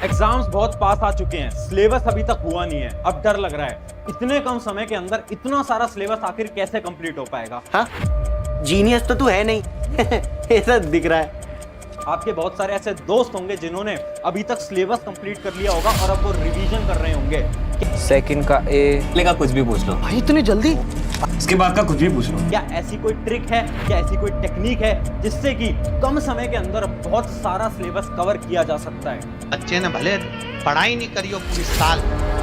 Exams बहुत पास आ चुके हैं, सिलेबस अभी तक हुआ नहीं है। अब डर लग रहा है इतने कम समय के अंदर इतना सारा सिलेबस आखिर कैसे कंप्लीट हो पाएगा। हाँ, जीनियस तो तू है नहीं। ऐसा दिख रहा है। आपके बहुत सारे ऐसे दोस्त होंगे जिन्होंने अभी तक सिलेबस कंप्लीट कर लिया होगा और अब वो रिवीजन कर रहे होंगे। सेकंड का ए लेगा कुछ भी पूछ लो भाई इतनी जल्दी? इसके बाद का कुछ भी पूछ लो। क्या ऐसी कोई ट्रिक है, क्या ऐसी कोई टेक्निक है जिससे कि कम समय के अंदर बहुत सारा सिलेबस कवर किया जा सकता है? बच्चे ने भले पढ़ाई नहीं करी हो पूरी साल।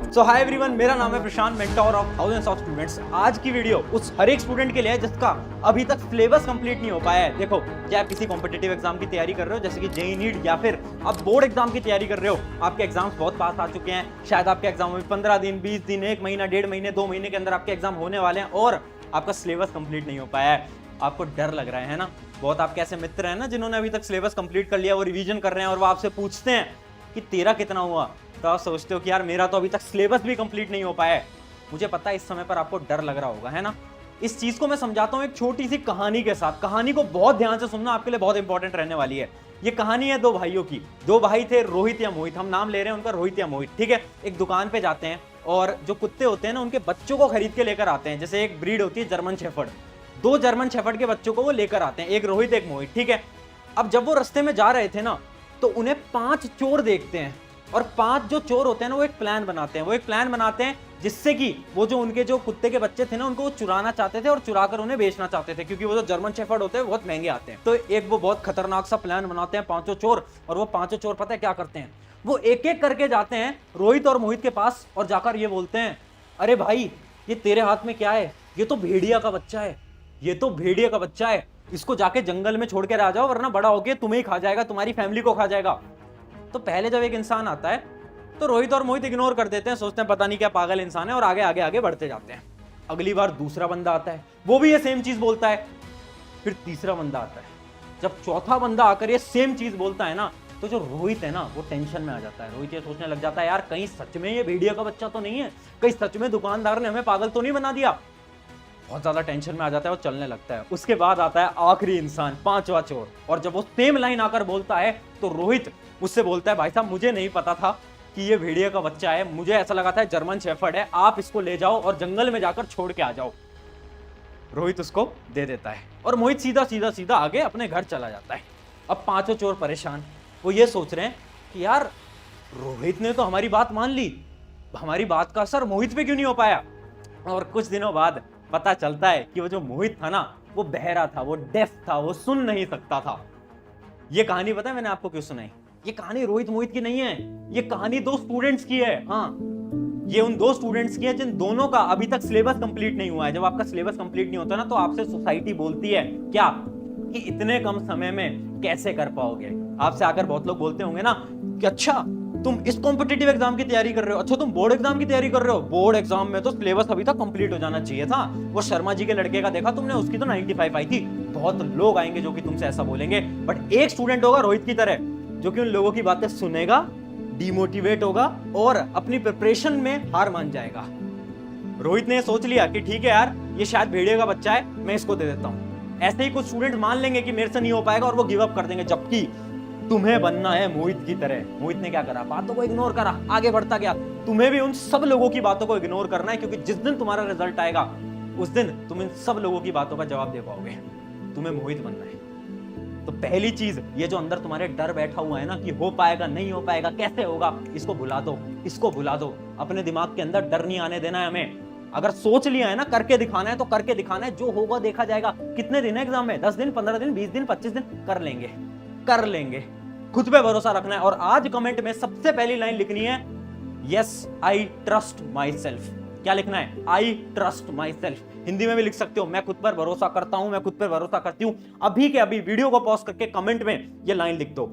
सो हाय एवरीवन, मेरा नाम है Prashant, mentor of thousands of students. आज की वीडियो उस हर एक स्टूडेंट के लिए है जिसका अभी तक सिलेबस कंप्लीट नहीं हो पाया है। देखो, चाहे आप किसी कॉम्पिटिटिव एग्जाम की तैयारी कर रहे हो जैसे कि जेईई नीट, या फिर आप बोर्ड एग्जाम की तैयारी कर रहे हो, आपके एग्जाम्स बहुत पास आ चुके हैं। शायद आपके एग्जाम में 15 दिन, 20 दिन, 1 महीना, 1.5 महीने, 2 महीने के अंदर आपके एग्जाम होने वाले हैं और आपका सिलेबस कंप्लीट नहीं हो पाया है। आपको डर लग रहा है ना? बहुत आपके ऐसे मित्र हैं ना जिन्होंने अभी तक सिलेबस कंप्लीट कर लिया, वो रिवीजन कर रहे हैं और वो आपसे पूछते हैं कि तेरा कितना हुआ, तो आप सोचते हो कि यार मेरा तो अभी तक सिलेबस भी कंप्लीट नहीं हो पाया है। मुझे पता है इस समय पर आपको डर लग रहा होगा, है ना? इस चीज को मैं समझाता हूं एक छोटी सी कहानी के साथ। कहानी को बहुत ध्यान से सुनना, आपके लिए बहुत इंपॉर्टेंट रहने वाली है। ये कहानी है दो भाइयों की। दो भाई थे, रोहित या मोहित, हम नाम ले रहे हैं उनका रोहित या मोहित, ठीक है। एक दुकान पे जाते हैं और जो कुत्ते होते हैं ना, उनके बच्चों को खरीद के लेकर आते हैं। जैसे एक ब्रीड होती है जर्मन शेफर्ड, 2 जर्मन शेफर्ड के बच्चों को वो लेकर आते हैं, एक रोहित एक मोहित, ठीक है। अब जब वो रास्ते में जा रहे थे ना, तो उन्हें 5 चोर देखते हैं और 5 जो चोर होते हैं ना, वो एक प्लान बनाते हैं। वो एक प्लान बनाते हैं जिससे कि वो जो उनके जो कुत्ते के बच्चे थे ना, उनको वो चुराना चाहते थे और चुरा कर उन्हें बेचना चाहते थे, क्योंकि वो जो जर्मन शेफर्ड होते हैं बहुत महंगे आते हैं। तो एक वो बहुत खतरनाक सा प्लान बनाते हैं 5 चोर, और वो 5 चोर पता है क्या करते हैं? वो एक एक करके जाते हैं रोहित और मोहित के पास और जाकर ये बोलते हैं, अरे भाई, ये तेरे हाथ में क्या है? ये तो भेड़िया का बच्चा है, ये तो भेड़िया का बच्चा है। इसको जाके जंगल में छोड़ के आ जाओ, वरना बड़ा होके तुम्हें ही खा जाएगा, तुम्हारी फैमिली को खा जाएगा। तो पहले जब एक इंसान आता है तो रोहित और मोहित इग्नोर कर देते हैं, सोचते हैं पता नहीं क्या पागल इंसान है, और आगे आगे आगे बढ़ते जाते हैं। अगली बार दूसरा बंदा आता है, वो भी ये सेम चीज बोलता है। फिर तीसरा बंदा आता है। जब चौथा बंदा आकर ये सेम चीज बोलता है ना, तो जो रोहित है ना, वो टेंशन में आ जाता है। रोहित ये सोचने लग जाता है, यार कहीं सच में ये भेड़िया का बच्चा तो नहीं है, कहीं सच में दुकानदार ने हमें पागल तो नहीं बना दिया। बहुत ज्यादा टेंशन में आ जाता है, वो चलने लगता है। उसके बाद आता है आखिरी इंसान, 5वां चोर, और जब वो सेम लाइन आकर बोलता है तो रोहित उससे बोलता है, भाई साहब मुझे नहीं पता था कि ये भेड़िया का बच्चा है, मुझे ऐसा लगा था जर्मन शेफर्ड है, आप इसको ले जाओ और जंगल में जाकर छोड़ के आ जाओ। रोहित उसको दे देता है और मोहित सीधा सीधा सीधा आगे अपने घर चला जाता है। अब 5 चोर परेशान, वो ये सोच रहे हैं कि यार रोहित ने तो हमारी बात मान ली, हमारी बात का असर मोहित पे क्यों नहीं हो पाया? और कुछ दिनों बाद पता चलता है कि वो जो मोहित था ना, वो बहरा था, वो डेफ था, वो सुन नहीं सकता था। ये कहानी पता है मैंने आपको क्यों सुनाई? ये कहानी रोहित मोहित की नहीं है, ये कहानी 2 स्टूडेंट्स की है। हाँ, ये उन 2 स्टूडेंट्स की है जिन दोनों का अभी तक सिलेबस कंप्लीट नहीं हुआ है। जब आपका सिलेबस कंप्लीट नहीं होता ना, तो आपसे सोसाइटी बोलती है क्या कि इतने कम समय में कैसे कर पाओगे। आपसे आकर बहुत लोग बोलते होंगे ना कि अच्छा तुम इस कॉम्पिटिटिव एग्जाम की तैयारी कर रहे हो, अच्छा तुम बोर्ड एग्जाम की तैयारी कर रहे हो, बोर्ड एग्जाम में तो सिलेबस अभी तक कंप्लीट हो जाना चाहिए था। वो शर्मा जी के लड़के का देखा तुमने, उसकी तो 95 आई थी। बहुत लोग आएंगे जो कि तुमसे ऐसा बोलेंगे, बट एक स्टूडेंट होगा रोहित की तरह जो कि उन लोगों की बातें सुनेगा, डिमोटिवेट होगा और अपनी प्रिपरेशन में हार मान जाएगा। रोहित ने सोच लिया कि ठीक है यार, ये शायद भेड़िया का बच्चा है, मैं इसको दे देता हूं। ऐसे ही कुछ स्टूडेंट मान लेंगे कि मेरे से नहीं हो पाएगा और वो गिव अप कर देंगे, जबकि तुम्हें बनना है मोहित की तरह। मोहित ने क्या करा? बातों को इग्नोर करा, आगे बढ़ता गया। तुम्हें भी उन सब लोगों की बातों को इग्नोर करना है, क्योंकि जिस दिन तुम्हारा रिजल्ट आएगा उस दिन तुम इन सब लोगों की बातों का जवाब दे पाओगे। तुम्हें मोहित बनना है। तो पहली चीज, ये जो अंदर तुम्हारे डर बैठा हुआ है ना कि हो पाएगा नहीं हो पाएगा, कैसे होगा, इसको भुला दो, इसको भुला दो। अपने दिमाग के अंदर डर नहीं आने देना है हमें। अगर सोच लिया है ना करके दिखाना है तो करके दिखाना है, जो होगा देखा जाएगा। कितने दिन है एग्जाम में? 10 दिन, 15 दिन, 20 दिन, 25 दिन? कर लेंगे, कर लेंगे। खुद पे भरोसा रखना है। और आज कमेंट में सबसे पहली लाइन लिखनी है, yes I trust my self. क्या लिखना है? I trust my self. Hindi में भी लिख सकते हो, मैं खुद पर भरोसा करता हूं, मैं खुद पर भरोसा करती हूं। अभी के अभी वीडियो को पॉज करके कमेंट में ये लाइन लिख दो।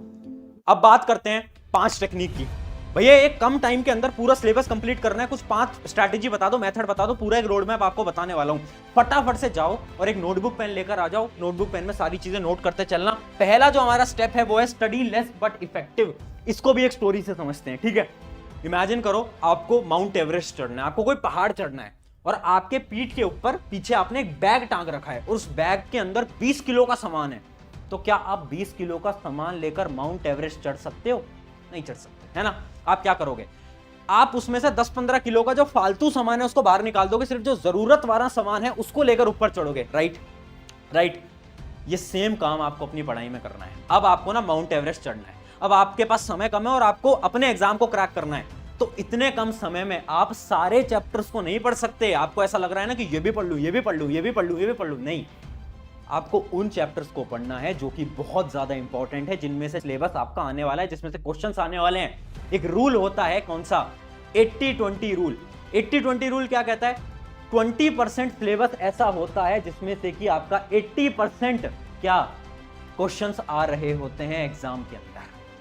अब बात करते हैं 5 टेक्निक की। भैया एक कम टाइम के अंदर पूरा सिलेबस कंप्लीट करना है, कुछ 5 स्ट्रैटेजी बता दो, मेथड बता दो, पूरा एक रोड मैप आपको बताने वाला हूं। फटाफट से जाओ और एक नोटबुक पेन लेकर आ जाओ। नोटबुक पेन में सारी चीजें नोट करते चलना। पहला जो हमारा स्टेप है वो है स्टडी लेस बट इफेक्टिव। इसको भी एक स्टोरी से समझते हैं, ठीक है। इमेजिन करो आपको माउंट एवरेस्ट चढ़ना है, आपको कोई पहाड़ चढ़ना है, और आपके पीठ के ऊपर पीछे आपने एक बैग टांग रखा है और उस बैग के अंदर 20 किलो का सामान है। तो क्या आप 20 किलो का सामान लेकर माउंट एवरेस्ट चढ़ सकते हो? नहीं चढ़ सकते, है ना। आप क्या करोगे, आप उसमें से 10-15 किलो का जो फालतू सामान है उसको बाहर निकाल दोगे, सिर्फ जो जरूरत वाला सामान है उसको लेकर ऊपर चढ़ोगे। राइट। ये सेम काम आपको अपनी पढ़ाई में करना है। अब आपको ना माउंट एवरेस्ट चढ़ना है, अब आपके पास समय कम है और आपको अपने एग्जाम को क्रैक करना है। तो इतने कम समय में आप सारे चैप्टर्स को नहीं पढ़ सकते। आपको ऐसा लग रहा है ना कि ये भी पढ़ लूं, ये भी पढ़ लूं, ये भी पढ़ लूं, ये भी पढ़ लूं, नहीं। आपको उन चैप्टर्स को पढ़ना है जो कि बहुत ज्यादा इंपॉर्टेंट है, जिनमें से सिलेबस आपका आने वाला है, जिसमें से क्वेश्चंस आने वाले हैं। एक रूल होता है, कौन सा? 80-20 रूल। 80-20 रूल क्या कहता है? 20% सिलेबस ऐसा होता है जिसमें से कि आपका 80% क्या क्वेश्चंस आ रहे होते हैं एग्जाम के अंदर।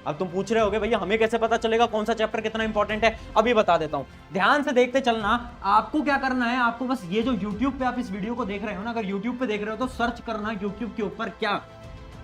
अब तुम पूछ रहे होगे भैया हमें कैसे पता चलेगा कौन सा चैप्टर कितना इंपॉर्टेंट है? अभी बता देता हूं, ध्यान से देखते चलना। आपको क्या करना है, आपको बस ये जो YouTube पे आप इस वीडियो को देख रहे हो ना, अगर YouTube पे देख रहे हो तो सर्च करना YouTube के ऊपर क्या,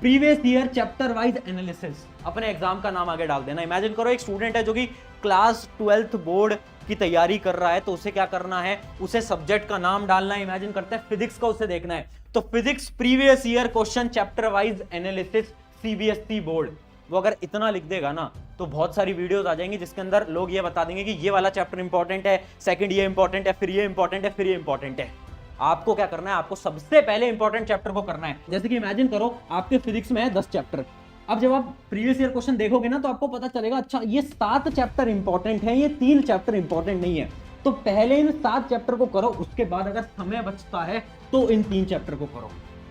previous year chapter wise analysis. अपने एग्जाम का नाम आगे डाल देना। इमेजिन करो एक स्टूडेंट है जो कि क्लास 12th बोर्ड की तैयारी कर रहा है, तो उसे क्या करना है, उसे सब्जेक्ट का नाम डालना है। इमेजिन करते हैं फिजिक्स का उसे देखना है, तो physics previous year question chapter wise analysis CBSE board. वो अगर इतना लिख देगा ना तो बहुत सारी वीडियोस आ जाएंगी जिसके अंदर लोग ये बता देंगे कि ये वाला चैप्टर इंपॉर्टेंट है, सेकंड ये इंपॉर्टेंट है, फिर ये इंपॉर्टेंट है, फिर ये इंपॉर्टेंट है। आपको क्या करना है, आपको सबसे पहले इंपॉर्टेंट चैप्टर को करना है। जैसे कि इमेजिन करो आपके फिजिक्स में है 10 चैप्टर। अब जब आप प्रीवियस ईयर क्वेश्चन देखोगे ना तो आपको पता चलेगा अच्छा ये 7 चैप्टर इंपॉर्टेंट है, ये 3 चैप्टर इंपॉर्टेंट नहीं है। तो पहले इन 7 चैप्टर को करो, उसके बाद अगर समय बचता है तो इन 3 चैप्टर को करो।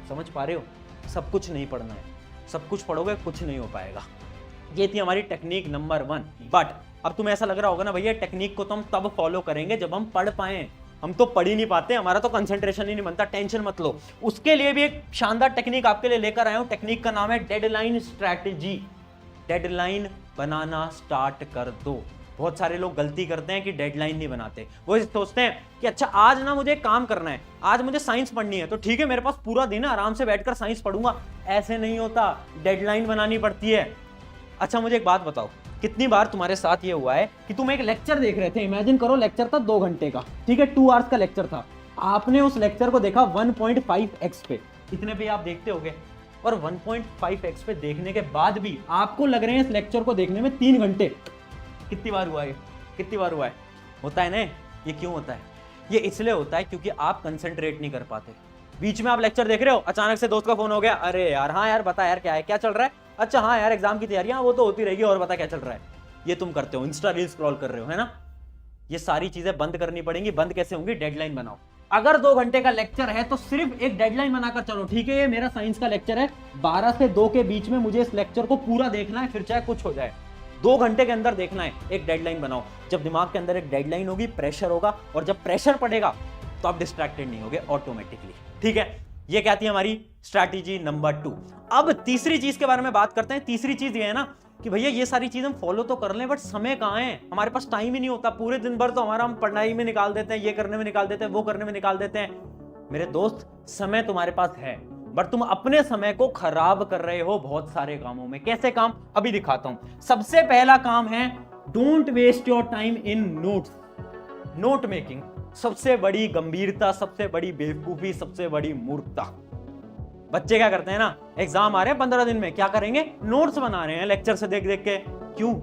समझ पा रहे हो? सब कुछ नहीं पढ़ना है, सब कुछ पढ़ोगे कुछ नहीं हो पाएगा। ये थी हमारी टेक्निक नंबर 1। बट अब तुम्हें ऐसा लग रहा होगा ना भैया टेक्निक को तो हम तब फॉलो करेंगे जब हम पढ़ पाए, हम तो पढ़ ही नहीं पाते, हमारा तो कंसंट्रेशन ही नहीं बनता। टेंशन मत लो, उसके लिए भी एक शानदार टेक्निक आपके लिए लेकर आया हूं। टेक्निक का नाम है डेडलाइन स्ट्रैटेजी। डेडलाइन बनाना स्टार्ट कर दो। बहुत सारे लोग गलती करते हैं कि डेडलाइन नहीं बनाते। वो सोचते हैं कि अच्छा आज ना मुझे एक काम करना है, आज मुझे साइंस पढ़नी है, तो ठीक है मेरे पास पूरा दिन है, आराम से बैठकर साइंस पढ़ूंगा। ऐसे नहीं होता, डेडलाइन बनानी पड़ती है। अच्छा मुझे एक बात बताओ, कितनी बार तुम्हारे साथ ये हुआ है कि तुम एक लेक्चर देख रहे थे, इमेजिन करो लेक्चर था 2 घंटे का, ठीक है 2 आवर्स का लेक्चर था, आपने उस लेक्चर को देखा 1.5x पे, इतने पे आप देखते होगे, और 1.5x पे देखने के बाद भी आपको लग रहे हैं इस लेक्चर को देखने में 3 घंटे। कितनी बार हुआ है? कितनी बार हुआ है? होता है ना। ये क्यों होता है? ये इसलिए होता है क्योंकि आप कंसंट्रेट नहीं कर पाते। बीच में आप लेक्चर देख रहे हो, अचानक से दोस्त का फोन हो गया, अरे यार हाँ यार बता यार क्या है, क्या चल रहा है? अच्छा हाँ यार एग्जाम की तैयारियां, वो तो होती रहेगी, और बता क्या चल रहा है? ये तुम करते हो, इंस्टा रील स्क्रॉल कर रहे हो, है ना। ये सारी चीजें बंद करनी पड़ेंगी। बंद कैसे होंगी? डेडलाइन बनाओ। अगर 2 घंटे का लेक्चर है तो सिर्फ एक डेडलाइन बनाकर चलो, ठीक है ये मेरा साइंस का लेक्चर है, 12 से 2 के बीच में मुझे इस लेक्चर को पूरा देखना है, फिर चाहे कुछ हो जाए, 2 घंटे के अंदर देखना है। एक डेडलाइन बनाओ। जब दिमाग के अंदर एक डेडलाइन होगी, प्रेशर होगा, और जब प्रेशर पड़ेगा तो आप डिस्ट्रैक्टेड नहीं होगे ऑटोमेटिकली, ठीक है। ये क्या थी हमारी स्ट्रैटेजी नंबर 2। अब तीसरी चीज के बारे में बात करते हैं। तीसरी चीज ये है ना कि भैया ये सारी चीज हम फॉलो तो कर लें, बट समय कहाँ है, हमारे पास टाइम ही नहीं होता। पूरे दिन भर तो हमारा हम पढ़ाई में निकाल देते हैं, ये करने में निकाल देते हैं, वो करने में निकाल देते हैं। मेरे दोस्त समय तुम्हारे पास है, बट तुम अपने समय को खराब कर रहे हो बहुत सारे कामों में। कैसे काम? अभी दिखाता हूं। सबसे पहला काम है don't waste your time in notes. Note making सबसे बड़ी गंभीरता, सबसे बड़ी बेवकूफी, सबसे बड़ी मूर्खता। बच्चे क्या करते हैं ना, एग्जाम आ रहे हैं 15 दिन में, क्या करेंगे? नोट्स बना रहे हैं लेक्चर से देख देख के। क्यों?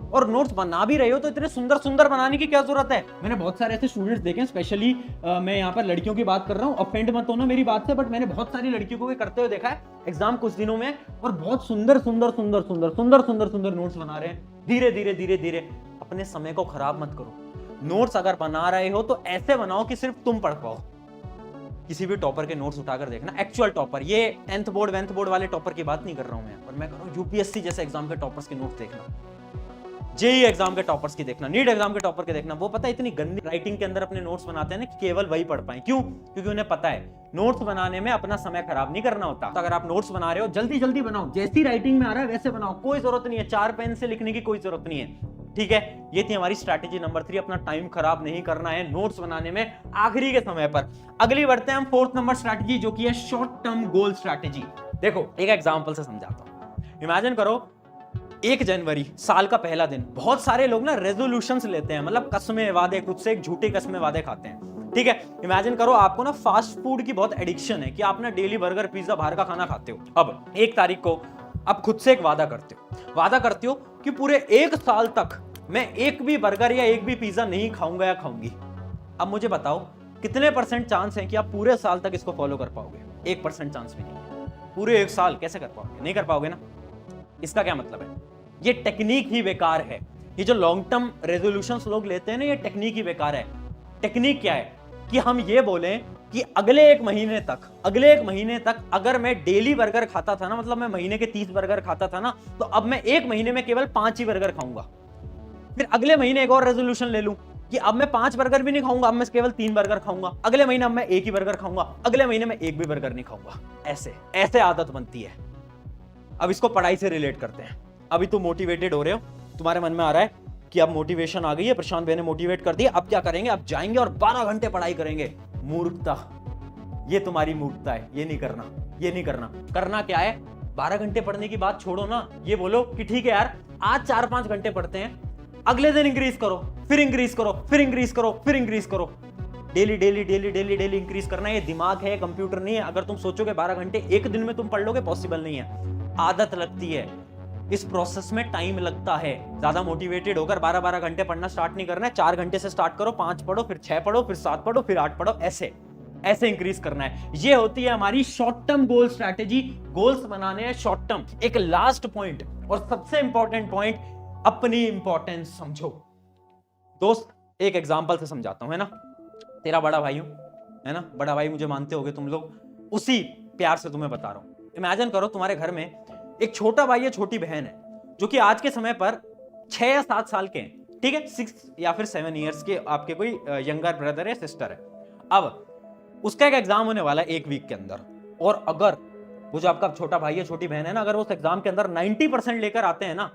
और नोट्स बना भी रहे हो तो इतने सुंदर सुंदर बनाने की क्या जरूरत है? मैंने बहुत सारे ऐसे स्टूडेंट्स देखे, स्पेशली मैं यहाँ पर लड़कियों की बात कर रहा हूँ, ऑफेंड मत होना मेरी बात से, बट मैंने बहुत सारी लड़कियों को भी करते हुए देखा है एग्जाम कुछ दिनों में, और बहुत सुंदर सुंदर सुंदर सुंदर सुंदर सुंदर सुंदर नोट्स बना रहे हैं। धीरे धीरे धीरे धीरे अपने समय को खराब मत करो। नोट्स अगर बना रहे हो तो ऐसे बनाओ कि सिर्फ तुम पढ़ पाओ। किसी भी टॉपर के नोट्स उठाकर देखना, एक्चुअल टॉपर, ये 10th बोर्ड 11th बोर्ड वाले टॉपर की बात नहीं कर रहा हूं मैं, और मैं कर रहा हूं यूपीएससी जैसे एग्जाम के टॉपर्स के नोट्स देखना, जेईई एग्जाम के टॉपर्स की देखना, नीट एग्जाम के टॉपर के देखना। वो पता है इतनी गंदी राइटिंग के अंदर अपने नोट्स बनाते हैं ना कि केवल वही पढ़ पाए। क्यों? क्योंकि उन्हें पता है नोट्स बनाने में अपना समय खराब नहीं करना होता। तो अगर आप नोट्स बना रहे हो जल्दी जल्दी बनाओ, जैसी राइटिंग में आ रहा है वैसे बनाओ, कोई जरूरत नहीं है 4 पेन से लिखने की, कोई जरूरत नहीं है, ठीक है। ये थी हमारी स्ट्रैटेजी नंबर 3, अपना टाइम खराब नहीं करना है नोट्स बनाने में आखिरी के समय पर। अगली बढ़ते हैं हम 4th नंबर स्ट्रैटेजी, जो कि है शॉर्ट टर्म गोल स्ट्रैटेजी। देखो एक एग्जांपल से समझाता हूं। इमेजिन करो 1 जनवरी, साल का पहला दिन। बहुत सारे लोग ना रेजोल्यूशंस लेते हैं, मतलब कसमें वादे, खुद से एक झूठे कसमें वादे खाते हैं। ठीक है, इमेजिन करो आपको ना फास्ट फूड की बहुत एडिक्शन है कि आप ना डेली बर्गर पिज्जा बाहर का खाना खाते हो। अब 1 तारीख को आप खुद से एक वादा करते हो कि पूरे 1 साल तक मैं एक भी बर्गर या एक भी पिज्जा नहीं खाऊंगा या खाऊंगी। अब मुझे बताओ कितने % चांस है कि आप पूरे साल तक इसको फॉलो कर पाओगे? 1% चांस भी नहीं। पूरे 1 साल कैसे कर पाओगे? नहीं कर पाओगे ना। इसका क्या मतलब है? ये टेक्निक ही बेकार है। ये जो लॉन्ग टर्म रेजोल्यूशंस लोग लेते हैं ना, ये टेक्निक ही बेकार है। टेक्निक क्या है कि हम ये बोलें कि अगले एक महीने तक अगर मैं डेली बर्गर खाता था ना, मतलब मैं महीने के 30 बर्गर खाता था ना, तो अब मैं 1 महीने में केवल 5 ही बर्गर खाऊंगा। फिर अगले महीने एक और रेजोल्यूशन ले लूं कि अब मैं 5 बर्गर भी नहीं खाऊंगा, अब मैं केवल 3 बर्गर खाऊंगा। अगले महीने अब मैं 1 ही बर्गर खाऊंगा, अगले महीने में 1 भी बर्गर नहीं खाऊंगा। ऐसे आदत बनती है। अब इसको पढ़ाई से रिलेट करते हैं। अभी तुम मोटिवेटेड हो रहे हो, तुम्हारे मन में आ रहा है कि अब मोटिवेशन आ गई है, प्रशांत भाई ने मोटिवेट कर दिया, अब क्या करेंगे? अब जाएंगे और 12 घंटे पढ़ाई करेंगे। मूर्खता, ये तुम्हारी मूर्खता है। ये नहीं करना। करना क्या है? 12 घंटे पढ़ने की बात छोड़ो ना, ये बोलो कि ठीक है यार, आज 4-5 घंटे पढ़ते हैं, अगले दिन इंक्रीज करो, फिर इंक्रीज करो। डेली इंक्रीज करना। ये दिमाग है, कंप्यूटर नहीं है। अगर तुम सोचोगे 12 घंटे एक दिन में तुम पढ़ लोगे, पॉसिबल नहीं है। आदत लगती है, इस प्रोसेस में टाइम लगता है। ज्यादा मोटिवेटेड होकर 12-12 घंटे पढ़ना स्टार्ट नहीं करना है। 4 घंटे से स्टार्ट करो, 5 पढ़ो, फिर 6 पढ़ो, फिर 7 पढ़ो, फिर 8 पढ़ो। ऐसे इंक्रीज करना है। ये होती है हमारी short term goal strategy. Goals बनाने हैं शॉर्ट टर्म। एक लास्ट पॉइंट और सबसे इंपॉर्टेंट पॉइंट, अपनी इंपॉर्टेंस समझो। दोस्त, एक एग्जांपल से समझाता हूं, है ना। तेरा बड़ा भाई हूं, है ना, बड़ा भाई मुझे मानते होगे तुम लोग, उसी प्यार से तुम्हें बता रहा हूं। इमेजिन करो तुम्हारे घर में एक छोटा भाई या छोटी बहन है, जो कि आज के समय पर 6 या 7 साल के हैं, ठीक है, 6 या फिर 7 ईयर्स के आपके कोई यंगर ब्रदर है, सिस्टर है। अब उसका एक एग्जाम होने वाला है 1 वीक के अंदर, और अगर वो जो आपका छोटा भाई या छोटी बहन है ना, अगर वो उस एग्जाम के अंदर 90% लेकर आते हैं ना,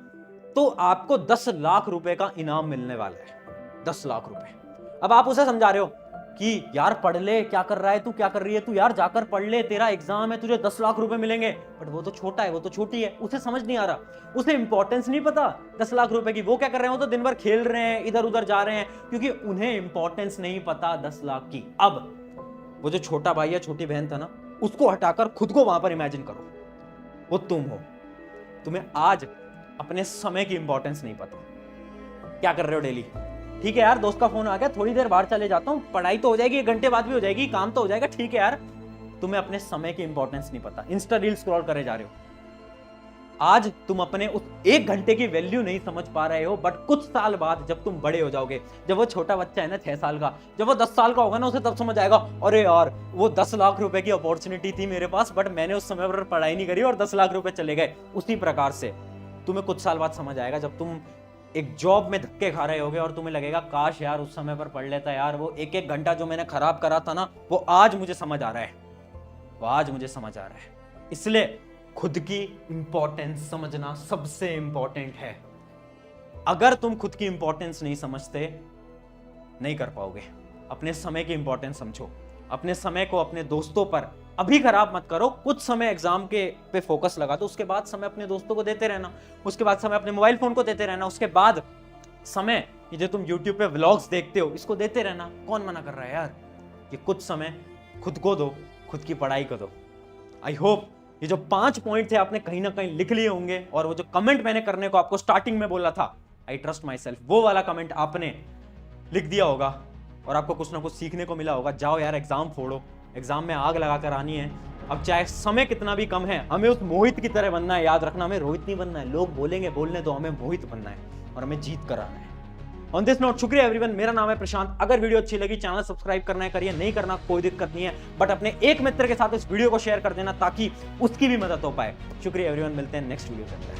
तो आपको 10 लाख रुपए का इनाम मिलने वाला है। 10 लाख रुपए। अब आप उसे समझा रहे हो कि यार पढ़ ले, क्या कर रहा है तू, क्या कर रही है तू, यार जाकर पढ़ ले, तेरा एग्जाम है, तुझे 10 लाख रुपए मिलेंगे। बट वो तो छोटा है, वो तो छोटी है, उसे समझ नहीं आ रहा, उसे इंपॉर्टेंस नहीं पता 10 लाख रुपए की। वो क्या कर रहे हैं? वो तो दिन भर खेल रहे हैं, इधर उधर जा रहे हैं, क्योंकि उन्हें इंपॉर्टेंस नहीं पता 10 लाख की। अब वो जो छोटा भाई या छोटी बहन था ना, उसको हटाकर खुद को वहां पर इमेजिन करो, वो तुम हो। तुम्हें आज अपने समय की इंपॉर्टेंस नहीं पता। क्या कर रहे हो डेली? ठीक है यार, दोस्त का फोन आ गया, थोड़ी देर बाहर चले जाता हूं, पढ़ाई तो हो जाएगी, 1 घंटे बाद भी हो जाएगी, काम तो हो जाएगा, ठीक है यार। तुम्हें अपने समय की इंपॉर्टेंस नहीं पता, इंस्टा रील स्क्रॉल करे जा रहे हो। आज तुम अपने उस 1 घंटे की वैल्यू नहीं समझ पा रहे हो, बट कुछ साल बाद जब तुम बड़े हो जाओगे, जब वो छोटा बच्चा है ना 6 साल का, जब वो 10 साल का होगा ना, उसे तब समझ आएगा, अरे यार वो 10 लाख रुपए की अपॉर्चुनिटी थी मेरे पास, बट मैंने उस समय पर पढ़ाई नहीं करी और 10 लाख रुपए चले गए। उसी प्रकार से तुम्हें कुछ साल बाद समझ आएगा, जब तुम एक जॉब में धक्के खा रहे होगे और तुम्हें लगेगा काश यार उस समय पर पढ़ लेता यार, वो 1-1 घंटा जो मैंने खराब करा था ना, वो आज मुझे समझ आ रहा है। इसलिए खुद की इंपॉर्टेंस समझना सबसे इंपॉर्टेंट है। अगर तुम खुद की इंपॉर्टेंस नहीं समझते, नहीं कर पाओगे। अपने समय की इंपॉर्टेंस समझो। अपने समय को अपने दोस्तों पर अभी खराब मत करो। कुछ समय एग्जाम के पे फोकस लगा दो, उसके बाद समय अपने दोस्तों को देते रहना, उसके बाद समय अपने मोबाइल फोन को देते रहना, उसके बाद समय ये जो तुम YouTube पे व्लॉग्स देखते हो, इसको देते रहना। कौन मना कर रहा है यार? ये कुछ समय खुद को दो, खुद की पढ़ाई को दो। आई होप ये जो 5 पॉइंट थे आपने कहीं ना कहीं लिख लिए होंगे, और वो जो कमेंट मैंने करने को आपको स्टार्टिंग में बोला था, आई ट्रस्ट माई सेल्फ, वो वाला कमेंट आपने लिख दिया होगा और आपको कुछ ना कुछ सीखने को मिला होगा। जाओ यार, एग्जाम फोड़ो, एग्जाम में आग लगाकर आनी है। अब चाहे समय कितना भी कम है, हमें उस मोहित की तरह बनना है। याद रखना, हमें रोहित नहीं बनना है। लोग बोलेंगे, बोलने दो, हमें मोहित बनना है और हमें जीत कर आना है। ऑन दिस नोट, शुक्रिया एवरीवन। मेरा नाम है प्रशांत। अगर वीडियो अच्छी लगी, चैनल सब्सक्राइब करना है, करिए, नहीं करना कोई दिक्कत नहीं है, बट अपने एक मित्र के साथ इस वीडियो को शेयर कर देना ताकि उसकी भी मदद हो पाए। शुक्रिया एवरीवन, मिलते हैं नेक्स्ट वीडियो के अंदर।